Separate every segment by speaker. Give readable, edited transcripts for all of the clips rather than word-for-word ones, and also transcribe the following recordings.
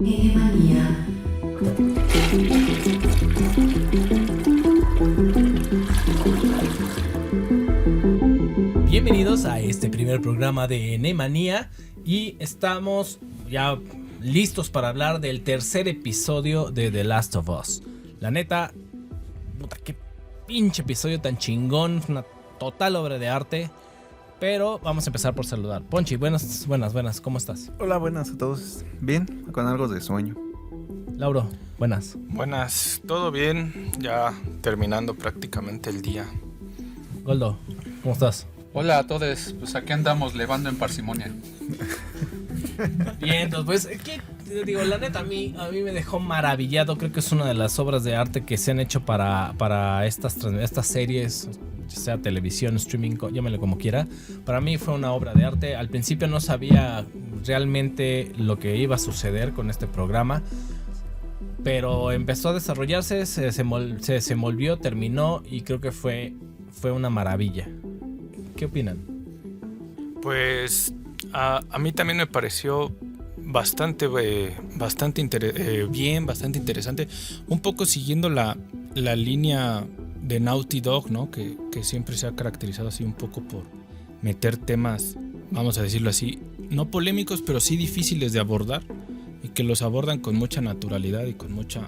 Speaker 1: Enemanía.
Speaker 2: Bienvenidos a este primer programa de Enemanía y estamos ya listos para hablar del tercer episodio de The Last of Us. La neta, puta, qué pinche episodio tan chingón, una total obra de arte. Pero vamos a empezar por saludar. Ponchi, buenas, ¿cómo estás?
Speaker 3: Hola, buenas a todos. Bien, con algo de sueño.
Speaker 2: Lauro, buenas.
Speaker 4: Buenas, todo bien, ya terminando prácticamente el día.
Speaker 2: Goldo, ¿cómo estás?
Speaker 5: Hola a todos, pues aquí andamos levando en parsimonia.
Speaker 2: Bien, entonces, pues, ¿qué? Digo, la neta, a mí me dejó maravillado. Creo que es una de las obras de arte que se han hecho para estas series, ya sea televisión, streaming, llámale como quiera. Para mí fue una obra de arte. Al principio no sabía realmente lo que iba a suceder con este programa, pero empezó a desarrollarse, se desenvolvió, terminó y creo que fue una maravilla. ¿Qué opinan?
Speaker 4: Pues a mí también me pareció bastante interesante, un poco siguiendo la línea de Naughty Dog, ¿no? Que siempre se ha caracterizado así un poco por meter temas, vamos a decirlo así, no polémicos, pero sí difíciles de abordar y que los abordan con mucha naturalidad y con mucho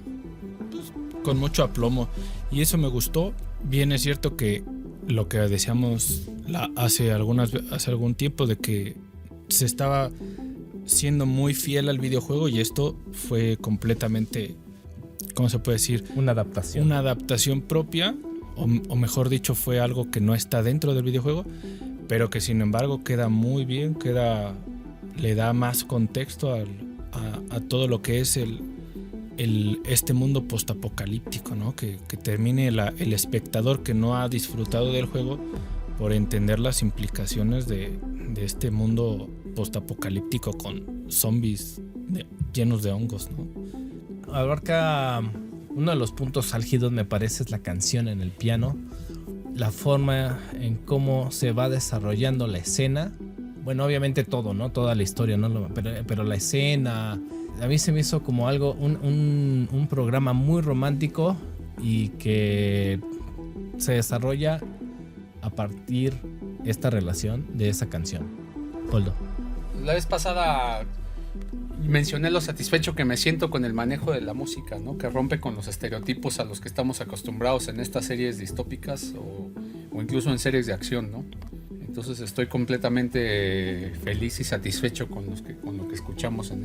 Speaker 4: aplomo, y eso me gustó. Bien, es cierto que lo que decíamos hace algún tiempo de que se estaba siendo muy fiel al videojuego, y esto fue completamente, ¿cómo se puede decir? Una adaptación propia, o mejor dicho, fue algo que no está dentro del videojuego, pero que sin embargo queda muy bien, le da más contexto a todo lo que es este mundo postapocalíptico, ¿no? Que termine el espectador que no ha disfrutado del juego por entender las implicaciones de este mundo postapocalíptico con zombies llenos de hongos, ¿no?
Speaker 2: Abarca uno de los puntos álgidos, me parece, es la canción en el piano, la forma en cómo se va desarrollando la escena. Bueno, obviamente todo, ¿no? Toda la historia, ¿no? Pero la escena, a mí se me hizo como algo, un programa muy romántico y que se desarrolla a partir de esta relación de esa canción. Poldo.
Speaker 5: La vez pasada mencioné lo satisfecho que me siento con el manejo de la música, ¿no? Que rompe con los estereotipos a los que estamos acostumbrados en estas series distópicas o incluso en series de acción, ¿no? Entonces estoy completamente feliz y satisfecho con lo que escuchamos en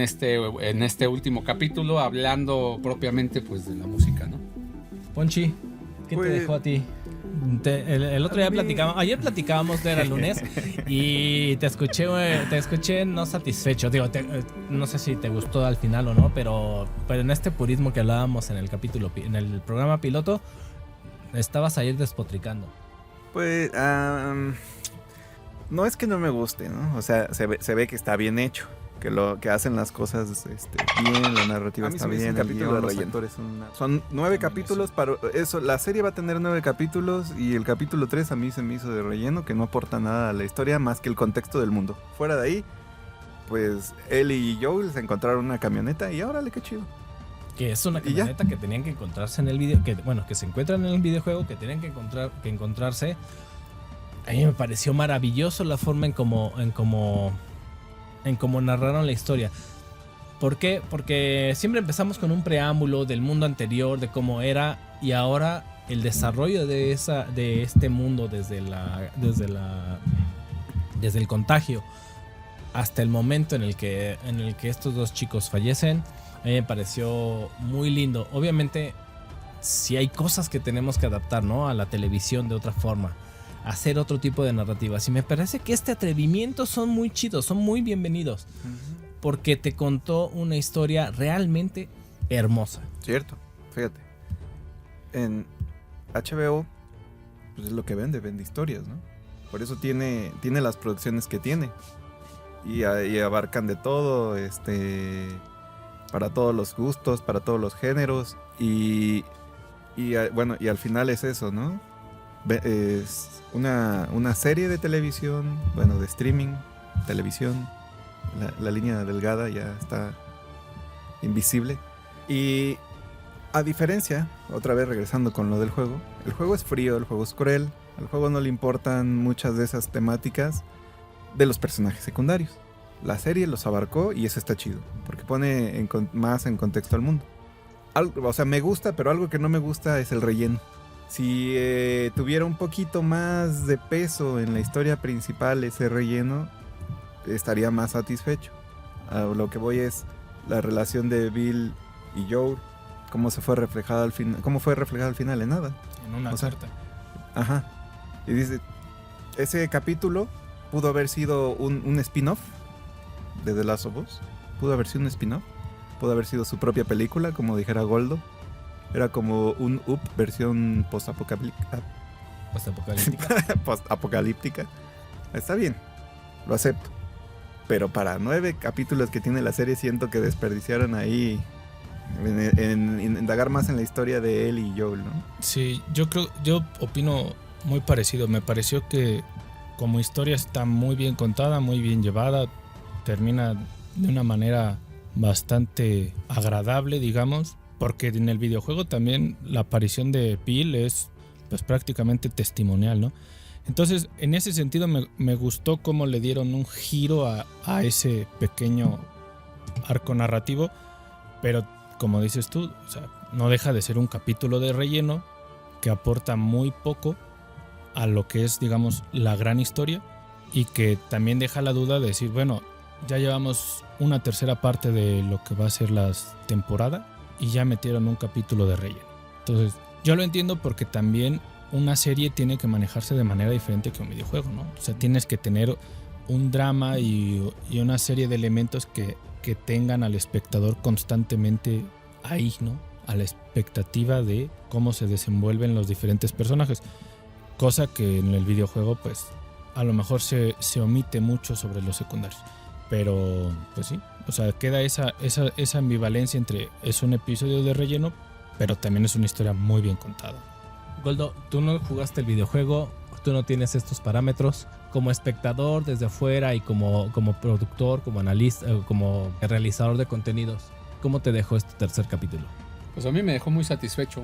Speaker 5: este último capítulo, hablando propiamente pues de la música, ¿no?
Speaker 2: Ponchi, ¿qué te dejó a ti? El otro día ayer platicábamos, era el lunes, y te escuché no satisfecho. Digo, no sé si te gustó al final o no, pero en este purismo que hablábamos en el programa piloto, estabas ayer despotricando.
Speaker 3: Pues, no es que no me guste, ¿no? O sea, se ve que está bien hecho, que hacen las cosas bien, la narrativa está bien, el guión, los actores son 9 capítulos, para eso, la serie va a tener 9 capítulos, y el capítulo 3 a mí se me hizo de relleno, que no aporta nada a la historia más que el contexto del mundo. Fuera de ahí, pues Ellie y Joel se encontraron una camioneta y órale, qué chido.
Speaker 2: Que es una camioneta que tenían que encontrarse en el video, que se encuentran en el videojuego, que tenían que encontrarse. A mí me pareció maravilloso la forma en cómo narraron la historia. ¿Por qué? Porque siempre empezamos con un preámbulo del mundo anterior, de cómo era, y ahora el desarrollo de este mundo desde el contagio hasta el momento en el que estos dos chicos fallecen. A mí me pareció muy lindo. Obviamente, si hay cosas que tenemos que adaptar, ¿no? A la televisión de otra forma, hacer otro tipo de narrativas. Y me parece que este atrevimiento son muy chidos, son muy bienvenidos. Porque te contó una historia realmente hermosa.
Speaker 3: Cierto, fíjate. En HBO, pues es lo que vende historias, ¿no? Por eso tiene las producciones que tiene. Y abarcan de todo, para todos los gustos, para todos los géneros. Y bueno, y al final es eso, ¿no? Es una serie de televisión, bueno, de streaming, televisión. La línea delgada ya está invisible. Y a diferencia, otra vez regresando con lo del juego, el juego es frío, el juego es cruel, al juego no le importan muchas de esas temáticas de los personajes secundarios. La serie los abarcó y eso está chido, porque pone más en contexto al mundo. O sea, me gusta, pero algo que no me gusta es el relleno. Si tuviera un poquito más de peso en la historia principal ese relleno, estaría más satisfecho. A lo que voy es la relación de Bill y Joel, cómo fue reflejada al final, en nada.
Speaker 4: En una carta.
Speaker 3: Ajá. Y dice, ese capítulo pudo haber sido un spin-off de The Last of Us. Pudo haber sido un spin-off. Pudo haber sido su propia película, como dijera Goldo. Era como un Up versión post-apocalíptica. Post-apocalíptica. Está bien, lo acepto. Pero para 9 capítulos que tiene la serie, siento que desperdiciaron ahí en indagar más en la historia de él y Joel, ¿no?
Speaker 4: Sí, yo opino muy parecido. Me pareció que como historia está muy bien contada, muy bien llevada. Termina de una manera bastante agradable, digamos. Porque en el videojuego también la aparición de Bill es pues prácticamente testimonial, ¿no? Entonces, en ese sentido me gustó cómo le dieron un giro a ese pequeño arco narrativo, pero como dices tú, o sea, no deja de ser un capítulo de relleno que aporta muy poco a lo que es, digamos, la gran historia y que también deja la duda de decir, bueno, ya llevamos una tercera parte de lo que va a ser la temporada y ya metieron un capítulo de relleno. Entonces, yo lo entiendo porque también una serie tiene que manejarse de manera diferente que un videojuego, ¿no? O sea, tienes que tener un drama y una serie de elementos que tengan al espectador constantemente ahí, ¿no? A la expectativa de cómo se desenvuelven los diferentes personajes. Cosa que en el videojuego, pues, a lo mejor se omite mucho sobre los secundarios. Pero, pues sí, o sea, queda esa ambivalencia entre es un episodio de relleno, pero también es una historia muy bien contada.
Speaker 2: Goldo, tú no jugaste el videojuego, tú no tienes estos parámetros. Como espectador desde afuera y como productor, como analista, como realizador de contenidos, ¿cómo te dejó este tercer capítulo?
Speaker 5: Pues a mí me dejó muy satisfecho.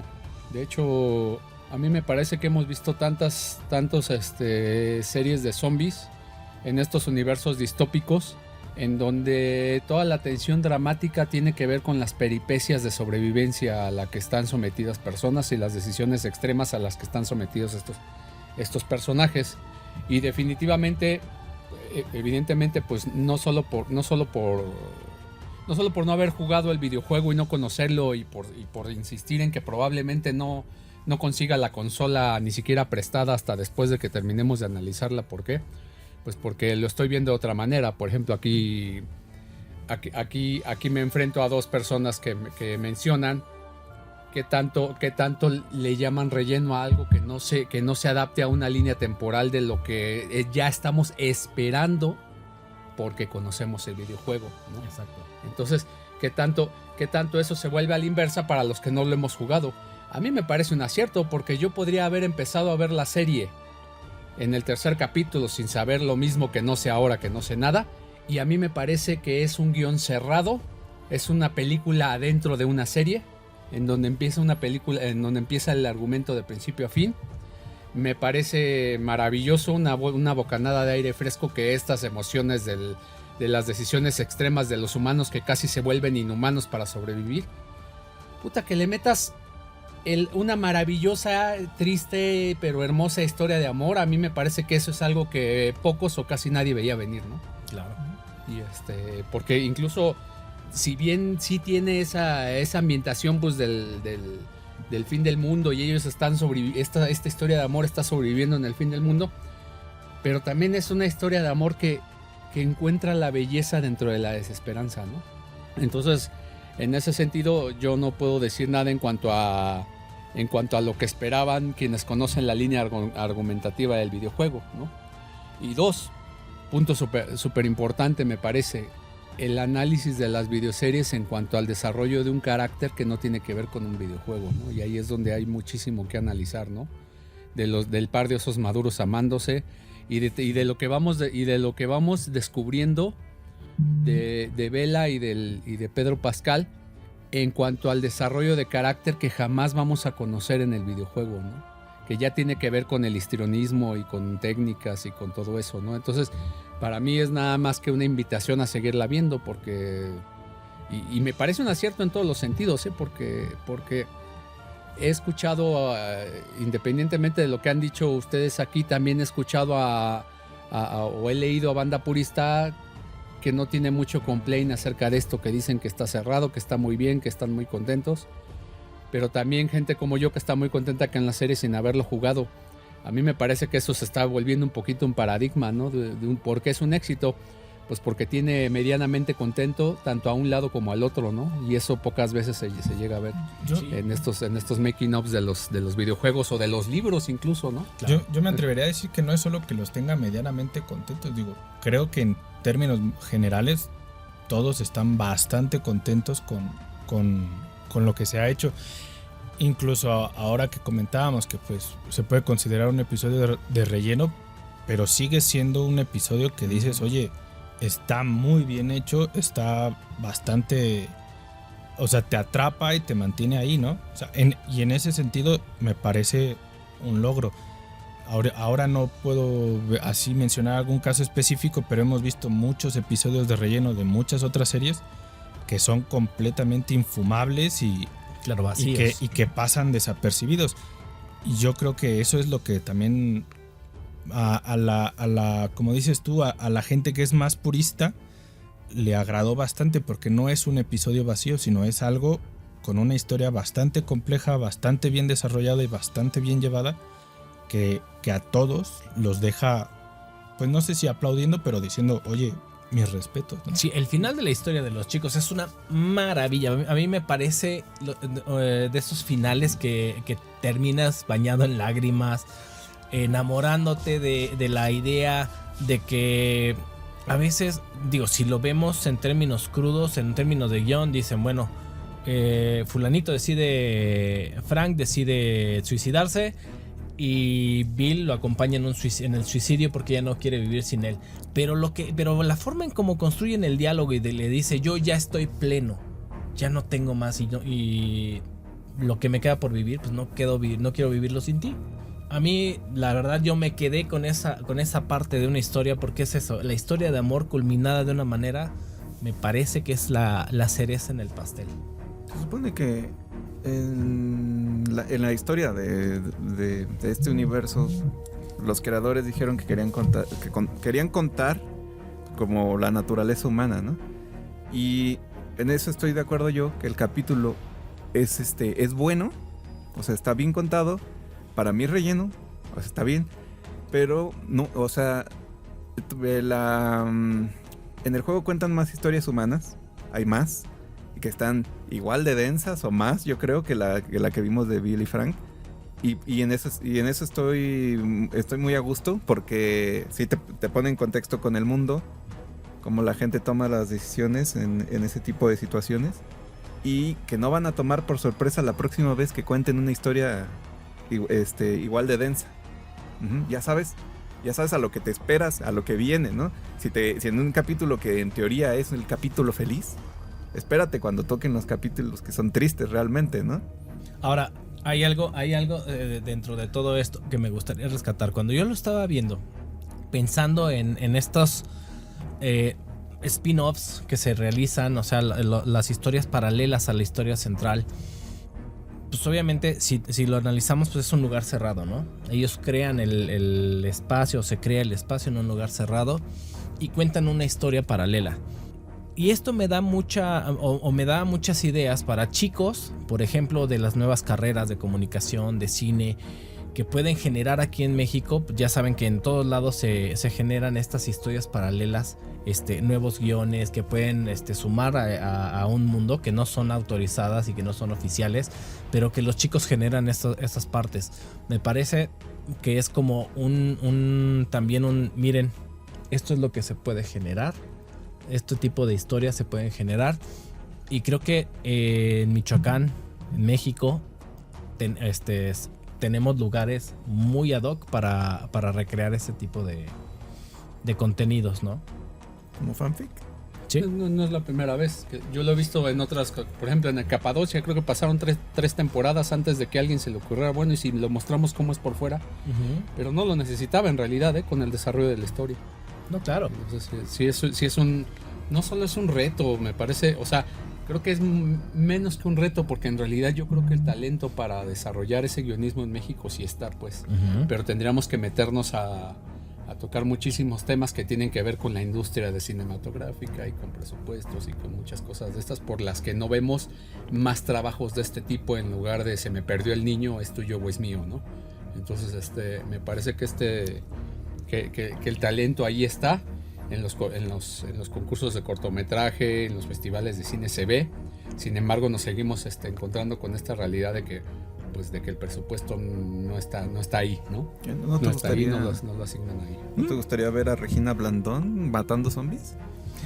Speaker 5: De hecho, a mí me parece que hemos visto tantas series de zombies en estos universos distópicos, en donde toda la tensión dramática tiene que ver con las peripecias de sobrevivencia a la que están sometidas personas y las decisiones extremas a las que están sometidos estos personajes. Y definitivamente, evidentemente, pues no solo por no haber jugado el videojuego y no conocerlo y por insistir en que probablemente no consiga la consola ni siquiera prestada hasta después de que terminemos de analizarla. ¿Por qué? Pues porque lo estoy viendo de otra manera. Por ejemplo, aquí me enfrento a dos personas que mencionan que tanto le llaman relleno a algo que no se adapte a una línea temporal de lo que ya estamos esperando porque conocemos el videojuego, ¿no?
Speaker 2: Exacto.
Speaker 5: Entonces, ¿qué tanto eso se vuelve a la inversa para los que no lo hemos jugado? A mí me parece un acierto, porque yo podría haber empezado a ver la serie en el tercer capítulo sin saber lo mismo que no sé ahora, que no sé nada, y a mí me parece que es un guión cerrado, es una película adentro de una serie, en donde empieza el argumento de principio a fin. Me parece maravilloso, una bocanada de aire fresco, que estas emociones de las decisiones extremas de los humanos que casi se vuelven inhumanos para sobrevivir. Puta, que le metas una maravillosa, triste, pero hermosa historia de amor. A mí me parece que eso es algo que pocos o casi nadie veía venir, ¿no?
Speaker 2: Claro.
Speaker 5: Y porque incluso, si bien sí tiene esa ambientación, pues del fin del mundo, y ellos están esta historia de amor está sobreviviendo en el fin del mundo, pero también es una historia de amor que encuentra la belleza dentro de la desesperanza, ¿no? Entonces, en ese sentido, yo no puedo decir nada en cuanto a lo que esperaban quienes conocen la línea argumentativa del videojuego, ¿no? Y dos, punto súper importante, me parece, el análisis de las videoseries en cuanto al desarrollo de un carácter que no tiene que ver con un videojuego, ¿no? Y ahí es donde hay muchísimo que analizar, ¿no? Del par de osos maduros amándose y de lo que vamos descubriendo de Bella y de Pedro Pascal, en cuanto al desarrollo de carácter que jamás vamos a conocer en el videojuego, ¿no? Que ya tiene que ver con el histrionismo y con técnicas y con todo eso, ¿no? Entonces, para mí es nada más que una invitación a seguirla viendo, porque... Y me parece un acierto en todos los sentidos, ¿eh? Porque he escuchado, independientemente de lo que han dicho ustedes aquí, también he escuchado o he leído a banda purista que no tiene mucho complaint acerca de esto, que dicen que está cerrado, que está muy bien, que están muy contentos. Pero también gente como yo que está muy contenta que en la serie sin haberlo jugado. A mí me parece que eso se está volviendo un poquito un paradigma, ¿no? ¿Por qué es un éxito? Pues porque tiene medianamente contento tanto a un lado como al otro, ¿no? Y eso pocas veces se llega a ver en estos making ups de los videojuegos o de los libros incluso, ¿no?
Speaker 4: Claro. Yo me atrevería a decir que no es solo que los tenga medianamente contentos. Digo, creo que en términos generales todos están bastante contentos con lo que se ha hecho. Incluso ahora que comentábamos que pues se puede considerar un episodio de relleno, pero sigue siendo un episodio que dices, oye, está muy bien hecho, está bastante, o sea, te atrapa y te mantiene ahí, ¿no? O sea, y en ese sentido me parece un logro. Ahora no puedo así mencionar algún caso específico, pero hemos visto muchos episodios de relleno de muchas otras series que son completamente infumables y que pasan desapercibidos. Y yo creo que eso es lo que también a la como dices tú, a la gente que es más purista le agradó bastante, porque no es un episodio vacío, sino es algo con una historia bastante compleja, bastante bien desarrollada y bastante bien llevada, que a todos los deja, pues no sé si aplaudiendo, pero diciendo, oye, mis respetos, ¿no?
Speaker 2: Sí, el final de la historia de los chicos es una maravilla. A mí me parece de esos finales que terminas bañado en lágrimas, enamorándote de la idea de que a veces, digo, si lo vemos en términos crudos, en términos de guión, dicen, bueno, Frank decide suicidarse y Bill lo acompaña en el suicidio porque ya no quiere vivir sin él. Pero la forma en cómo construyen el diálogo y le dice, yo ya estoy pleno, ya no tengo más y lo que me queda por vivir, pues no quiero vivirlo sin ti. A mí, la verdad, yo me quedé con esa parte de una historia, porque es eso, la historia de amor culminada de una manera, me parece que es la cereza en el pastel.
Speaker 3: Se supone que en la historia de este universo, los creadores dijeron que querían contar como la naturaleza humana, ¿no? Y en eso estoy de acuerdo yo, que el capítulo es bueno, o sea, está bien contado. Para mí relleno, o sea, está bien, pero no, o sea, en el juego cuentan más historias humanas, hay más, que están igual de densas o más, yo creo, que la que vimos de Bill y Frank. Y en eso estoy muy a gusto, porque sí te pone en contexto con el mundo, cómo la gente toma las decisiones en ese tipo de situaciones, y que no van a tomar por sorpresa la próxima vez que cuenten una historia igual de densa. Ya sabes a lo que te esperas, a lo que viene, ¿no? Si en un capítulo que en teoría es el capítulo feliz, espérate cuando toquen los capítulos que son tristes realmente, ¿no?
Speaker 2: Ahora, hay algo dentro de todo esto que me gustaría rescatar. Cuando yo lo estaba viendo, pensando en estos spin-offs que se realizan, o sea, las historias paralelas a la historia central, pues obviamente si lo analizamos, pues es un lugar cerrado, ¿no? Ellos crean el espacio, se crea el espacio en un lugar cerrado y cuentan una historia paralela. Y esto me da muchas ideas para chicos, por ejemplo, de las nuevas carreras de comunicación, de cine, que pueden generar aquí en México. Ya saben que en todos lados se generan estas historias paralelas, nuevos guiones que pueden sumar a un mundo, que no son autorizadas y que no son oficiales, pero que los chicos generan estas partes. Me parece que es como miren, esto es lo que se puede generar, este tipo de historias se pueden generar, y creo que en Michoacán, en México, tenemos lugares muy ad hoc para recrear ese tipo de contenidos, ¿no?
Speaker 3: ¿Como fanfic?
Speaker 2: Sí.
Speaker 5: No es la primera vez. Yo lo he visto en otras, por ejemplo en el Capadocia, creo que pasaron tres temporadas antes de que a alguien se le ocurriera, bueno, y si lo mostramos cómo es por fuera, pero no lo necesitaba en realidad, con el desarrollo de la historia.
Speaker 2: No, claro.
Speaker 5: Entonces, sí es un, no solo es un reto, me parece, o sea, creo que es menos que un reto, porque en realidad yo creo que el talento para desarrollar ese guionismo en México sí está, pues, pero tendríamos que meternos a tocar muchísimos temas que tienen que ver con la industria de cinematográfica y con presupuestos y con muchas cosas de estas, por las que no vemos más trabajos de este tipo, en lugar de se me perdió el niño, es tuyo o es mío, ¿no? Entonces me parece que que el talento ahí está. En los concursos de cortometraje, en los festivales de cine se ve. Sin embargo, nos seguimos encontrando con esta realidad de que el presupuesto no está ahí, ¿no?
Speaker 3: ¿No te gustaría,
Speaker 5: no lo asignan ahí.
Speaker 3: ¿No te gustaría ver a Regina Blandón matando zombies?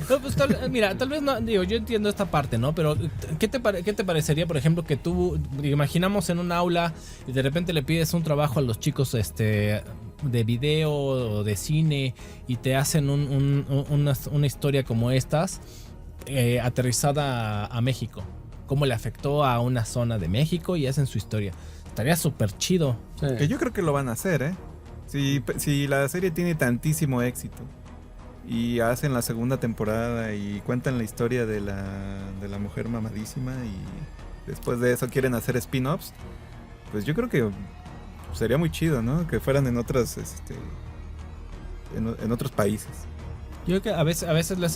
Speaker 2: No, pues mira, tal vez no, digo, yo entiendo esta parte, ¿no? Pero ¿qué te parecería, por ejemplo, que tú, imaginamos en un aula y de repente le pides un trabajo a los chicos de video o de cine y te hacen una historia como estas, aterrizada a México? ¿Cómo le afectó a una zona de México? Y hacen su historia. Estaría súper chido.
Speaker 5: Sí.
Speaker 3: Que yo creo que lo van a hacer, ¿eh? Si la serie tiene tantísimo éxito y hacen la segunda temporada y cuentan la historia de la mujer mamadísima y después de eso quieren hacer spin-offs, pues yo creo que sería muy chido, ¿no? Que fueran en otras en otros países.
Speaker 2: Yo creo que a veces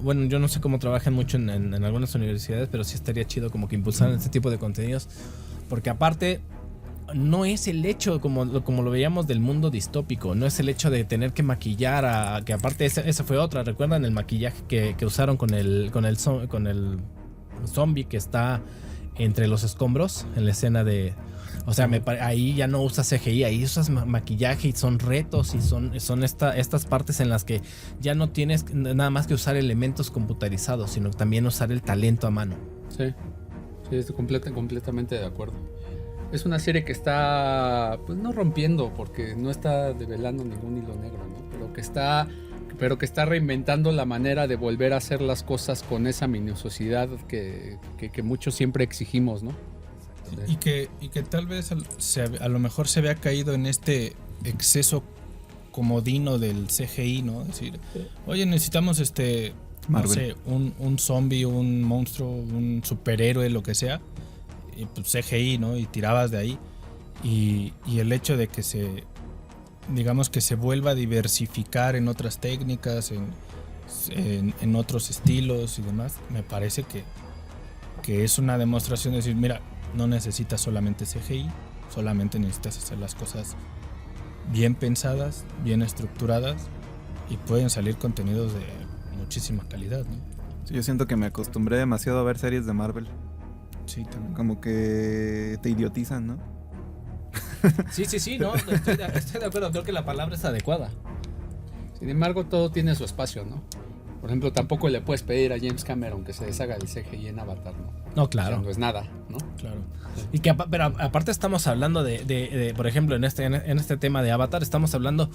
Speaker 2: bueno, yo no sé cómo trabajan mucho en algunas universidades, pero sí estaría chido como que impulsaran este tipo de contenidos, porque aparte no es el hecho como lo veíamos del mundo distópico, no es el hecho de tener que maquillar que aparte esa fue otra. ¿Recuerdan el maquillaje que usaron con el zombie que está entre los escombros en la escena de... O sea, ahí ya no usas CGI, ahí usas maquillaje y son retos y son estas partes en las que ya no tienes nada más que usar elementos computarizados, sino también usar el talento a mano.
Speaker 5: Sí, estoy completamente de acuerdo. Es una serie que está, pues no rompiendo, porque no está develando ningún hilo negro, ¿no? Pero que está reinventando la manera de volver a hacer las cosas con esa minuciosidad que muchos siempre exigimos, ¿no?
Speaker 4: Y que tal vez a lo mejor se había caído en este exceso comodino del CGI, ¿no? Es decir, oye, necesitamos no sé, un zombie, un monstruo, un superhéroe, lo que sea, y pues CGI, ¿no? Y tirabas de ahí. Y el hecho de que digamos que se vuelva a diversificar en otras técnicas, en otros estilos y demás, me parece que es una demostración de decir, mira, no necesitas solamente CGI, solamente necesitas hacer las cosas bien pensadas, bien estructuradas, y pueden salir contenidos de muchísima calidad, ¿no?
Speaker 3: Sí, yo siento que me acostumbré demasiado a ver series de Marvel.
Speaker 4: Sí, también.
Speaker 3: Como que te idiotizan, ¿no?
Speaker 2: Sí, no, estoy de acuerdo, creo que la palabra es adecuada.
Speaker 5: Sin embargo, todo tiene su espacio, ¿no? Por ejemplo, tampoco le puedes pedir a James Cameron que se deshaga del CGI en Avatar, ¿no?
Speaker 2: No, claro.
Speaker 5: O sea, no es nada, ¿no?
Speaker 2: Claro. Y pero aparte estamos hablando de por ejemplo, en este tema de Avatar, estamos hablando,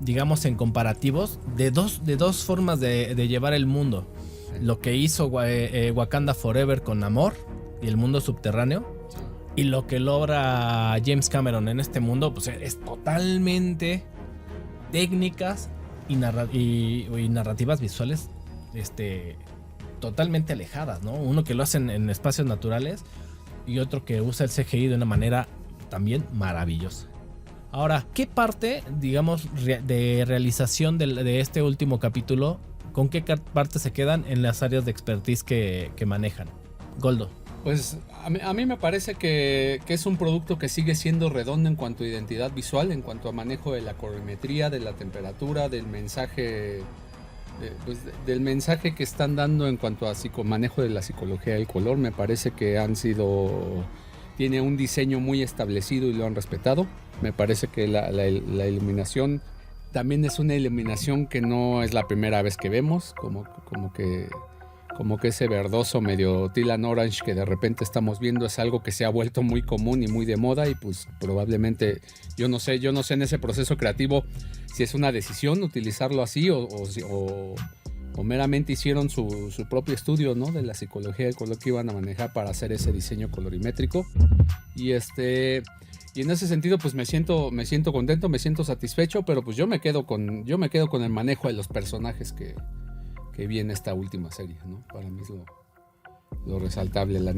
Speaker 2: digamos, en comparativos de dos formas de llevar el mundo. Lo que hizo Wakanda Forever con Namor y el mundo subterráneo, y lo que logra James Cameron en este mundo, pues es totalmente técnicas y narrativas visuales totalmente alejadas, ¿no? Uno que lo hace en espacios naturales y otro que usa el CGI de una manera también maravillosa. Ahora, ¿qué parte, digamos, de realización de este último capítulo, con qué parte se quedan en las áreas de expertise que manejan? Goldo.
Speaker 5: Pues a mí me parece que es un producto que sigue siendo redondo en cuanto a identidad visual, en cuanto a manejo de la colorimetría, de la temperatura, del mensaje, del mensaje que están dando en cuanto a manejo de la psicología del color. Me parece que tiene un diseño muy establecido y lo han respetado. Me parece que la iluminación también es una iluminación que no es la primera vez que vemos, como que ese verdoso medio Teal Orange que de repente estamos viendo es algo que se ha vuelto muy común y muy de moda, y pues probablemente, yo no sé en ese proceso creativo si es una decisión utilizarlo así o o meramente hicieron su propio estudio, ¿no? De la psicología del color que iban a manejar para hacer ese diseño colorimétrico. Y en ese sentido pues me siento contento, me siento satisfecho, pero pues yo me quedo con el manejo de los personajes que vi en esta última serie, ¿no? Para mí es lo resaltable, el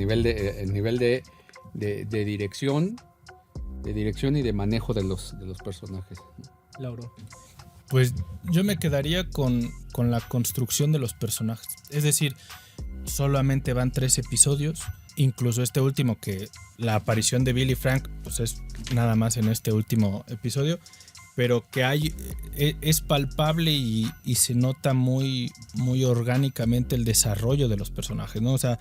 Speaker 5: nivel de dirección y de manejo de los personajes, ¿no?
Speaker 2: Lauro.
Speaker 4: Pues yo me quedaría con la construcción de los personajes. Es decir, solamente van 3 episodios. Incluso este último, que la aparición de Bill y Frank pues es nada más en este último episodio. Pero que es palpable y se nota muy, muy orgánicamente el desarrollo de los personajes, ¿no? O sea,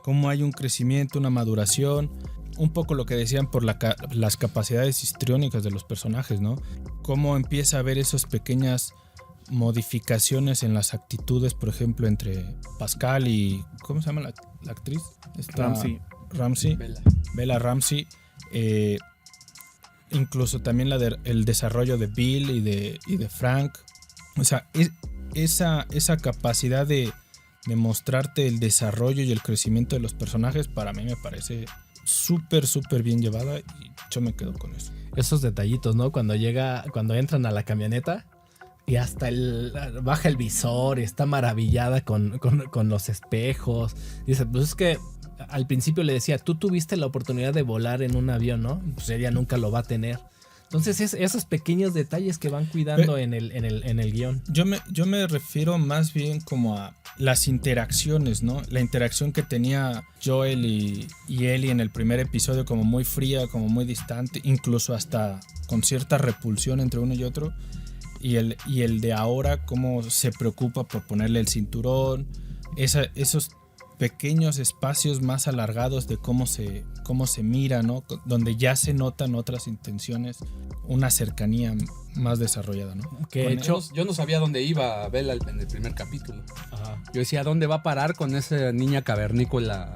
Speaker 4: cómo hay un crecimiento, una maduración. Un poco lo que decían por las capacidades histriónicas de los personajes, ¿no? Cómo empieza a haber esas pequeñas modificaciones en las actitudes, por ejemplo, entre Pascal y... ¿Cómo se llama la actriz? Ramsey. Bella Ramsey. Incluso también el desarrollo de Bill y de Frank. O sea, esa capacidad de mostrarte el desarrollo y el crecimiento de los personajes, para mí me parece súper, súper bien llevada, y yo me quedo con eso.
Speaker 2: Esos detallitos, ¿no? Cuando entran a la camioneta y hasta baja el visor y está maravillada con los espejos. Dice, pues es que al principio le decía, tú tuviste la oportunidad de volar en un avión, ¿no? Pues ella nunca lo va a tener. Entonces esos pequeños detalles que van cuidando en el guión.
Speaker 4: Yo me refiero más bien como a las interacciones, ¿no? La interacción que tenía Joel y Ellie en el primer episodio, como muy fría, como muy distante, incluso hasta con cierta repulsión entre uno y otro. Y el de ahora, cómo se preocupa por ponerle el cinturón, esos pequeños espacios más alargados de cómo se mira, ¿no? Donde ya se notan otras intenciones, una cercanía más desarrollada, ¿no?
Speaker 2: Que de hecho,
Speaker 5: yo no sabía dónde iba Bella en el primer capítulo.
Speaker 2: Ajá.
Speaker 5: Yo decía, ¿dónde va a parar con esa niña cavernícola?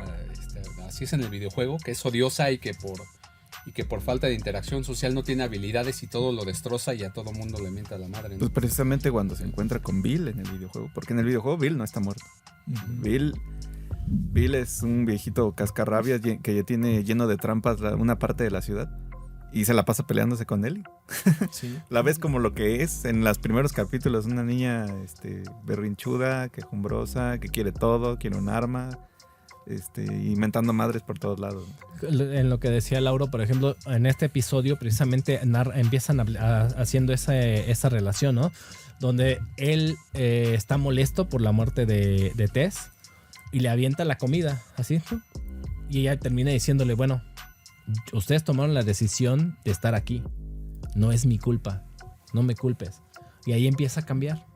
Speaker 5: Así es en el videojuego, que es odiosa y que por falta de interacción social no tiene habilidades y todo lo destroza y a todo mundo le mienta a la madre, ¿no?
Speaker 3: Pues precisamente cuando se encuentra con Bill en el videojuego, porque en el videojuego Bill no está muerto.
Speaker 4: Uh-huh.
Speaker 3: Bill es un viejito cascarrabias que ya tiene lleno de trampas una parte de la ciudad y se la pasa peleándose con él.
Speaker 4: Sí.
Speaker 3: La ves como lo que es en los primeros capítulos, una niña berrinchuda, quejumbrosa, que quiere todo, quiere un arma, inventando madres por todos lados.
Speaker 2: En lo que decía Lauro, por ejemplo, en este episodio precisamente empiezan haciendo esa relación, ¿no? Donde él está molesto por la muerte de Tess y le avienta la comida, así. Y ella termina diciéndole, bueno, ustedes tomaron la decisión de estar aquí. No es mi culpa. No me culpes. Y ahí empieza a cambiar.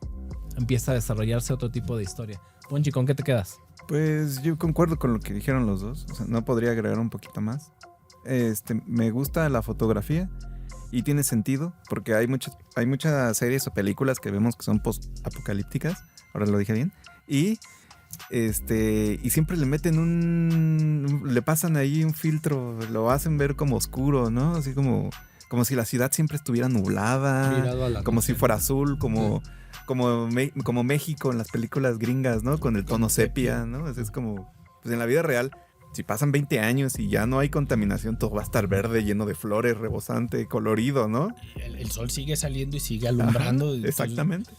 Speaker 2: Empieza a desarrollarse otro tipo de historia. Ponchi, ¿con qué te quedas?
Speaker 3: Pues yo concuerdo con lo que dijeron los dos. O sea, no podría agregar un poquito más. Me gusta la fotografía y tiene sentido porque hay muchas series o películas que vemos que son post-apocalípticas. Ahora lo dije bien. Y siempre le meten le pasan ahí un filtro, lo hacen ver como oscuro, ¿no? Así como si la ciudad siempre estuviera nublada, como si fuera azul, como México en las películas gringas, ¿no? Con el tono sepia, ¿no? Es como, pues en la vida real, si pasan 20 años y ya no hay contaminación, todo va a estar verde, lleno de flores, rebosante, colorido, ¿no?
Speaker 4: El sol sigue saliendo y sigue alumbrando.
Speaker 3: Ajá, exactamente.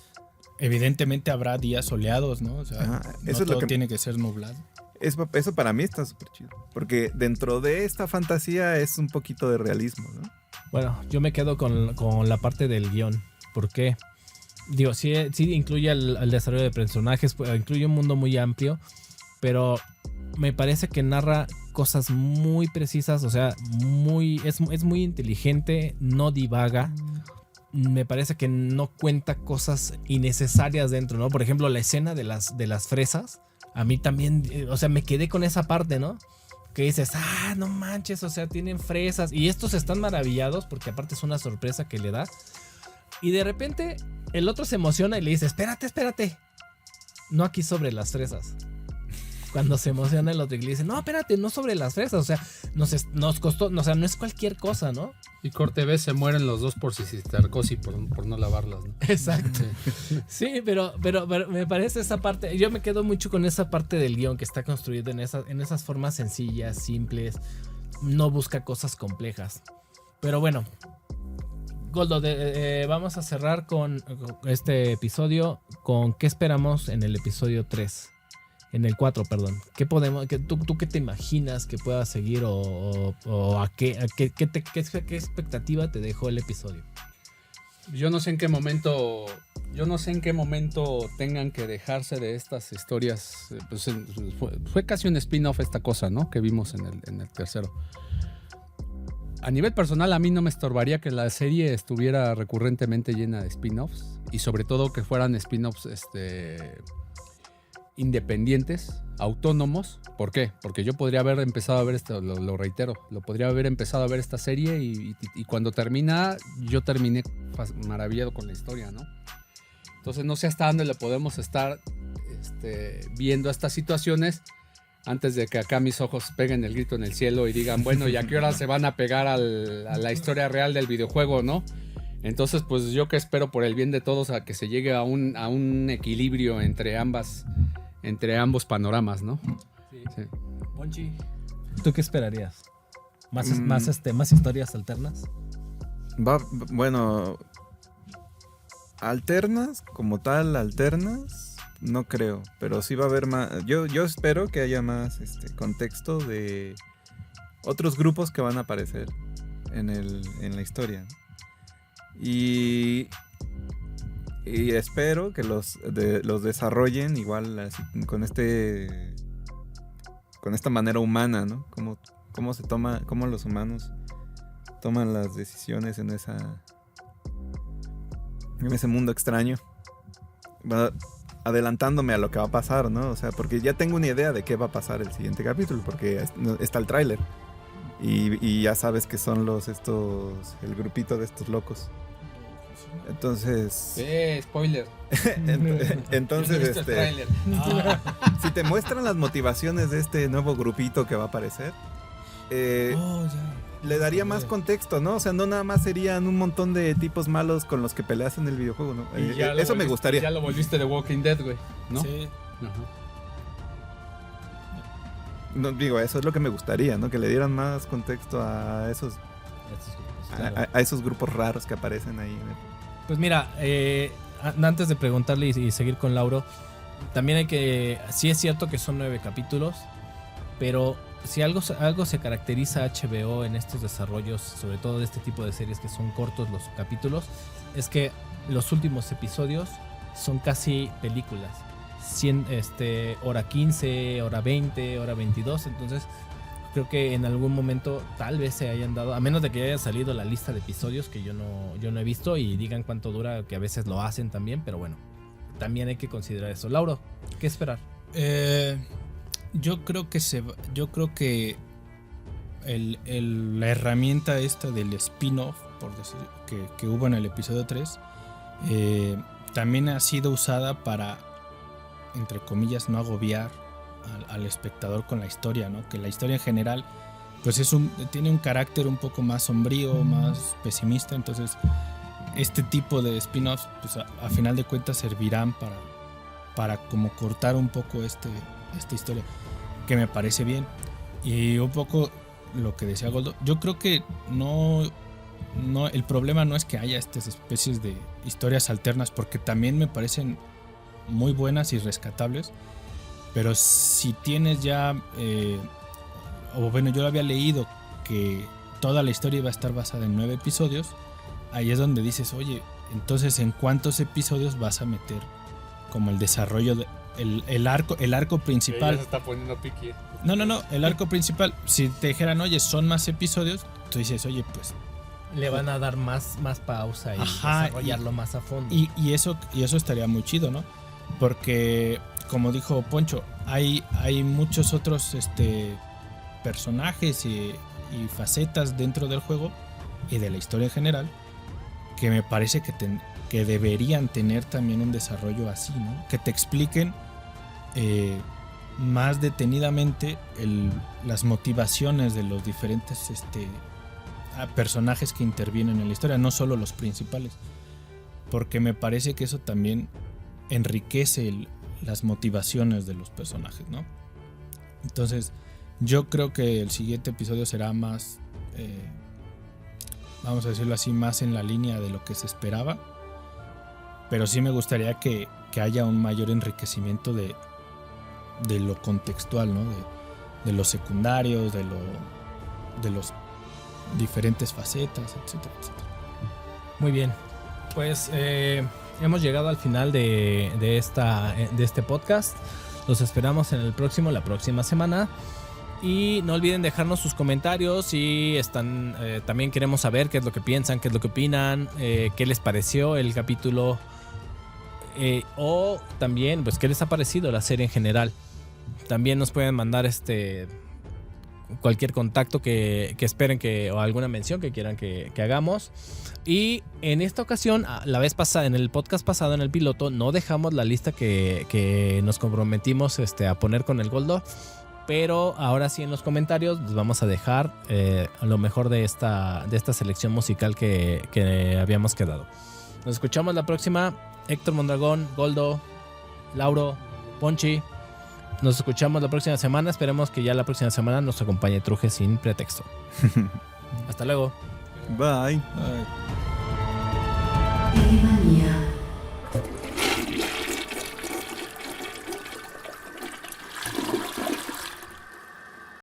Speaker 4: Evidentemente habrá días soleados, ¿no? O sea,
Speaker 3: eso
Speaker 4: no todo tiene que ser nublado.
Speaker 3: Eso para mí está súper chido. Porque dentro de esta fantasía es un poquito de realismo, ¿no?
Speaker 2: Bueno, yo me quedo con la parte del guión. ¿Por qué? Digo, sí incluye el desarrollo de personajes, incluye un mundo muy amplio, pero me parece que narra cosas muy precisas, o sea, es muy inteligente, no divaga. Me parece que no cuenta cosas innecesarias dentro, ¿no? Por ejemplo, la escena de las fresas, a mí también, o sea, me quedé con esa parte, ¿no? Que dices, no manches, o sea, tienen fresas. Y estos están maravillados porque aparte es una sorpresa que le da. Y de repente el otro se emociona y le dice, espérate. No aquí sobre las fresas. cuando se emociona el otro y le dice, no, espérate, no sobre las fresas, o sea, nos costó, o sea, no es cualquier cosa, ¿no?
Speaker 5: Y corte B, se mueren los dos por cistercosis por no lavarlas, ¿no?
Speaker 2: Exacto. Sí, pero me parece esa parte, yo me quedo mucho con esa parte del guión que está construido en esas formas sencillas, simples, no busca cosas complejas. Pero bueno, Goldo, vamos a cerrar con este episodio, con qué esperamos en el episodio 3. En el 4, perdón. ¿Qué podemos, tú qué te imaginas que pueda seguir o a qué expectativa te dejó el episodio?
Speaker 5: Yo no sé en qué momento tengan que dejarse de estas historias. Pues fue casi un spin-off esta cosa, ¿no? Que vimos en el tercero. A nivel personal, a mí no me estorbaría que la serie estuviera recurrentemente llena de spin-offs y sobre todo que fueran spin-offs independientes, autónomos. ¿Por qué? Porque yo podría haber empezado a ver esto, lo reitero, podría haber empezado a ver esta serie y cuando termina, yo terminé maravillado con la historia, ¿no? Entonces no sé hasta dónde le podemos estar viendo estas situaciones antes de que acá mis ojos peguen el grito en el cielo y digan, bueno, ¿y a qué hora se van a pegar a la historia real del videojuego, no? Entonces, pues yo que espero por el bien de todos a que se llegue a un equilibrio entre ambos panoramas, ¿no?
Speaker 2: Sí.
Speaker 5: Sí.
Speaker 2: Ponchi, ¿tú qué esperarías? ¿Más historias alternas?
Speaker 3: Bueno, alternas, no creo, pero sí va a haber más. Yo espero que haya más contexto de otros grupos que van a aparecer en la historia. Y espero que los desarrollen igual así, con esta manera humana, ¿no? Cómo los humanos toman las decisiones en ese mundo extraño. Bueno, adelantándome a lo que va a pasar, ¿no? O sea, porque ya tengo una idea de qué va a pasar el siguiente capítulo, porque está el tráiler. Y ya sabes que son el grupito de estos locos. Entonces,
Speaker 5: spoiler.
Speaker 3: entonces,
Speaker 5: ¿Viste el tráiler?
Speaker 3: si te muestran las motivaciones de este nuevo grupito que va a aparecer, le daría más contexto, ¿no? O sea, no nada más serían un montón de tipos malos con los que peleas en el videojuego, ¿no? Eso me gustaría.
Speaker 5: Ya lo volviste de Walking Dead, güey, ¿no?
Speaker 4: Sí.
Speaker 5: Ajá.
Speaker 3: No, digo, eso es lo que me gustaría, ¿no? Que le dieran más contexto a esos a esos grupos raros que aparecen ahí.
Speaker 2: Pues mira, antes de preguntarle y seguir con Lauro, también sí es cierto que son 9 capítulos, pero si algo se caracteriza a HBO en estos desarrollos, sobre todo de este tipo de series que son cortos los capítulos, es que los últimos episodios son casi películas. Hora 15, hora 20, hora 22, entonces creo que en algún momento tal vez se hayan dado, a menos de que haya salido la lista de episodios que yo no he visto y digan cuánto dura, que a veces lo hacen también, pero bueno, también hay que considerar eso. Lauro, ¿qué esperar?
Speaker 4: Yo creo que la herramienta esta del spin-off, por decir, que hubo en el episodio 3, también ha sido usada para, entre comillas, no agobiar al espectador con la historia, ¿no? Que la historia en general pues tiene un carácter un poco más sombrío, más pesimista, entonces este tipo de spin-offs pues a final de cuentas servirán para como cortar un poco esta historia, que me parece bien. Y un poco lo que decía Goldo, yo creo que no, el problema no es que haya estas especies de historias alternas, porque también me parecen muy buenas y rescatables, pero si tienes ya o bueno, yo lo había leído que toda la historia iba a estar basada en 9 episodios, ahí es donde dices, oye, entonces ¿en cuántos episodios vas a meter como el desarrollo el arco principal?
Speaker 5: Ya se está poniendo piqui.
Speaker 4: No, el arco principal, si te dijeran, oye, son más episodios, tú dices, oye, pues
Speaker 2: le van a dar más pausa y desarrollarlo más a fondo.
Speaker 4: Y eso estaría muy chido, ¿no? Porque, como dijo Poncho, hay muchos otros personajes y facetas dentro del juego y de la historia en general que me parece que deberían tener también un desarrollo así, ¿no? Que te expliquen más detenidamente las motivaciones de los diferentes personajes que intervienen en la historia, no solo los principales, porque me parece que eso también enriquece las motivaciones de los personajes, ¿no? Entonces yo creo que el siguiente episodio será más, vamos a decirlo así, más en la línea de lo que se esperaba, pero sí me gustaría que haya un mayor enriquecimiento de lo contextual, ¿no? De los secundarios, de los diferentes facetas, etcétera, etcétera.
Speaker 2: Muy bien, pues hemos llegado al final de este podcast. Los esperamos en la próxima semana. Y no olviden dejarnos sus comentarios si están. También queremos saber qué es lo que piensan, qué es lo que opinan, qué les pareció el capítulo. O también, pues, qué les ha parecido la serie en general. También nos pueden mandar cualquier contacto que esperen o alguna mención que quieran que hagamos. Y en esta ocasión, la vez pasada, en el podcast pasado, en el piloto, no dejamos la lista que nos comprometimos a poner con el Goldo. Pero ahora sí, en los comentarios les vamos a dejar lo mejor de esta selección musical que habíamos quedado. Nos escuchamos la próxima. Héctor Mondragón, Goldo, Lauro, Ponchi. Nos escuchamos la próxima semana. Esperemos que ya la próxima semana nos acompañe Truje sin pretexto. Hasta luego.
Speaker 3: Bye.
Speaker 4: Bye.